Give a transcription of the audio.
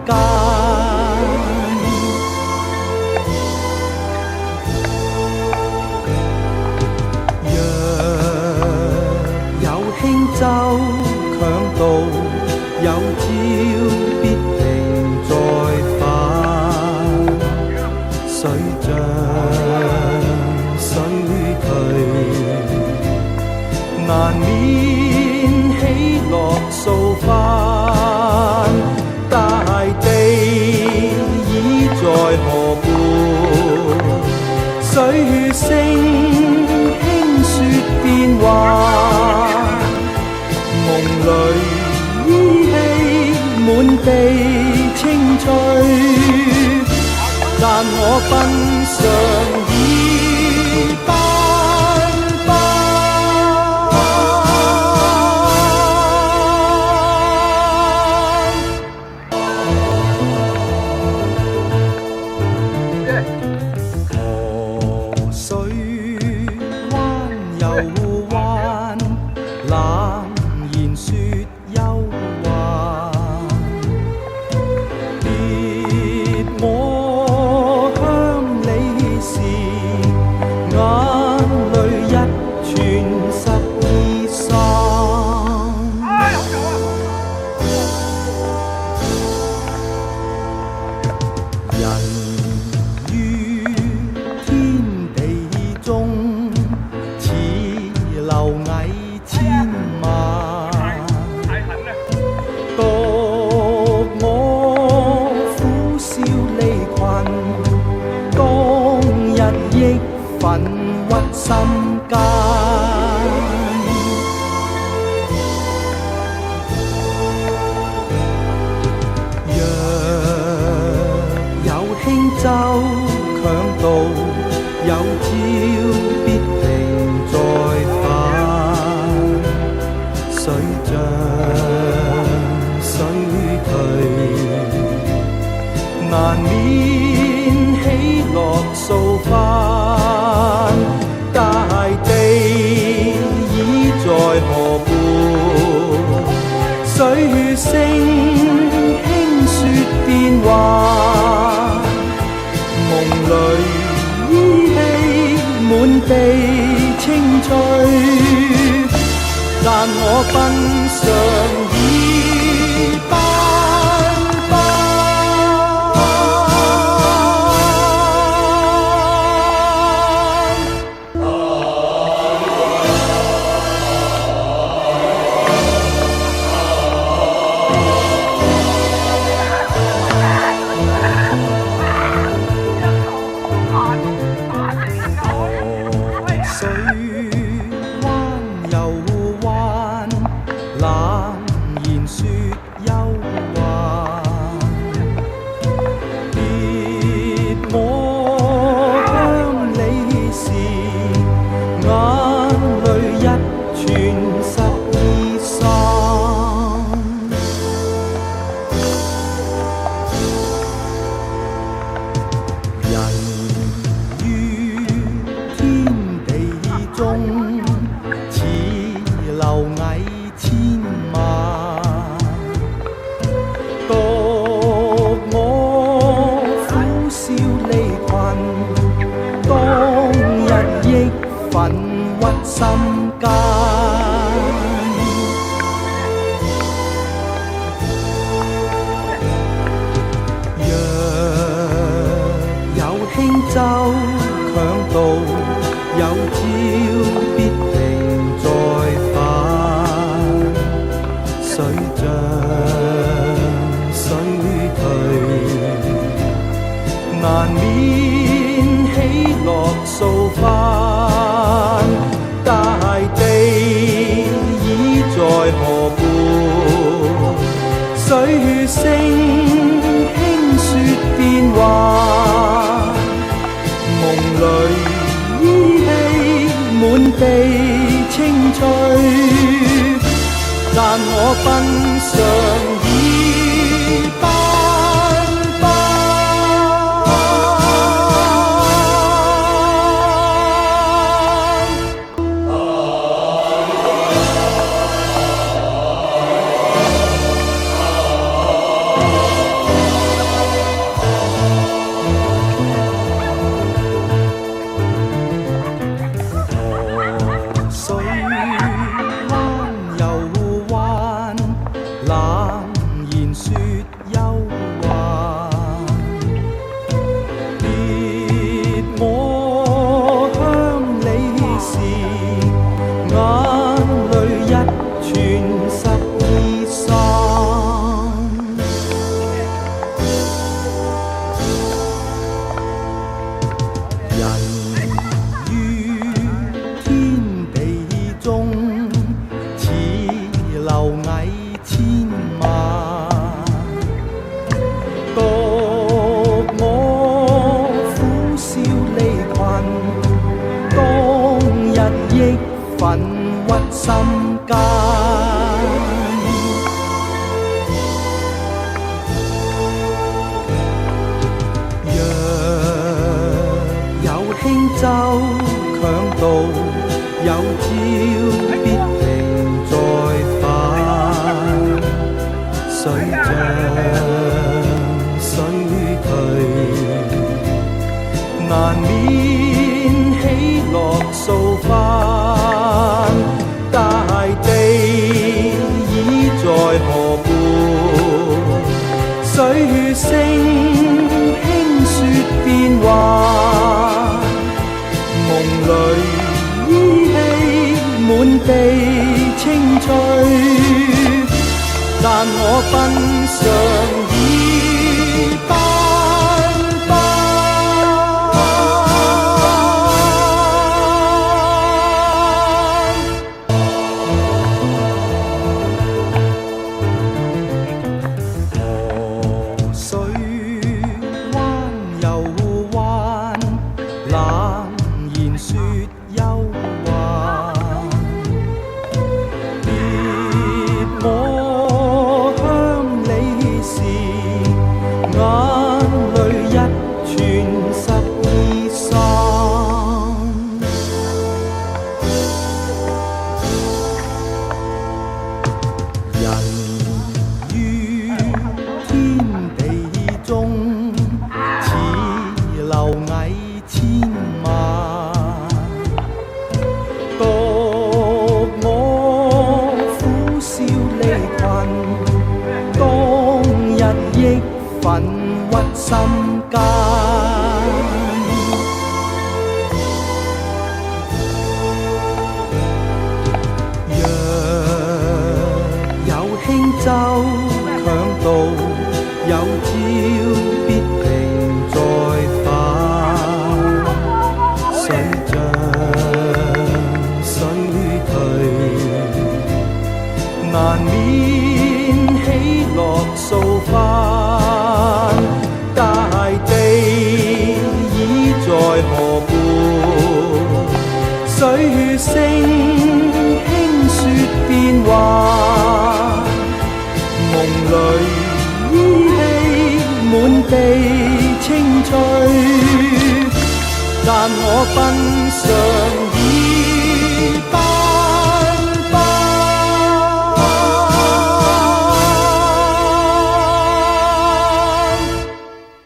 間。若有輕舟強渡，有朝必定再返。水漲水退，難免喜樂掃翻。大地已在河畔，水聲輕說變幻。夢裏依稀滿地青翠，但我奔上已斑斑。河水彎又彎，冷言説憂患。別我鄉里時，眼淚一傳十二散。人於天地中，似螻蟻千萬。獨我苦笑離群，當日亦憤鬱心間。若有輕舟強渡，有朝必定再返。水漲水退，難免喜樂掃翻。大地已在河畔，水聲輕說變幻。夢裏依稀滿地青翠，但我奔上已斑斑。河水彎又彎，冷言説憂患。別我鄉里時，眼淚一傳十二散。人於天地中，似螻蟻千萬。獨我苦笑離群，當日亦憤鬱心間。若有輕舟強渡，有朝必定再返。水漲水退，難免喜樂掃翻。大地已在河畔，水聲輕說變幻。夢裏依稀滿地青翠，但我奔上已斑斑。心間。若有輕舟強渡，有朝必平再返。水漲水退，難免喜樂掃翻。大地已在河畔，水聲輕說變幻。夢裏依稀滿地青翠，但我奔上已斑斑。河水彎又彎，冷言說憂患。別我鄉里時，眼淚一傳12散。人於天地中，似螻蟻千萬。獨我苦笑離群，當日亦憤鬱心間。若有輕舟強渡，有朝必平再返。水漲水退，難免喜樂掃翻。大地已在河畔，水聲輕說變幻。夢裏依稀滿地青翠，但我奔上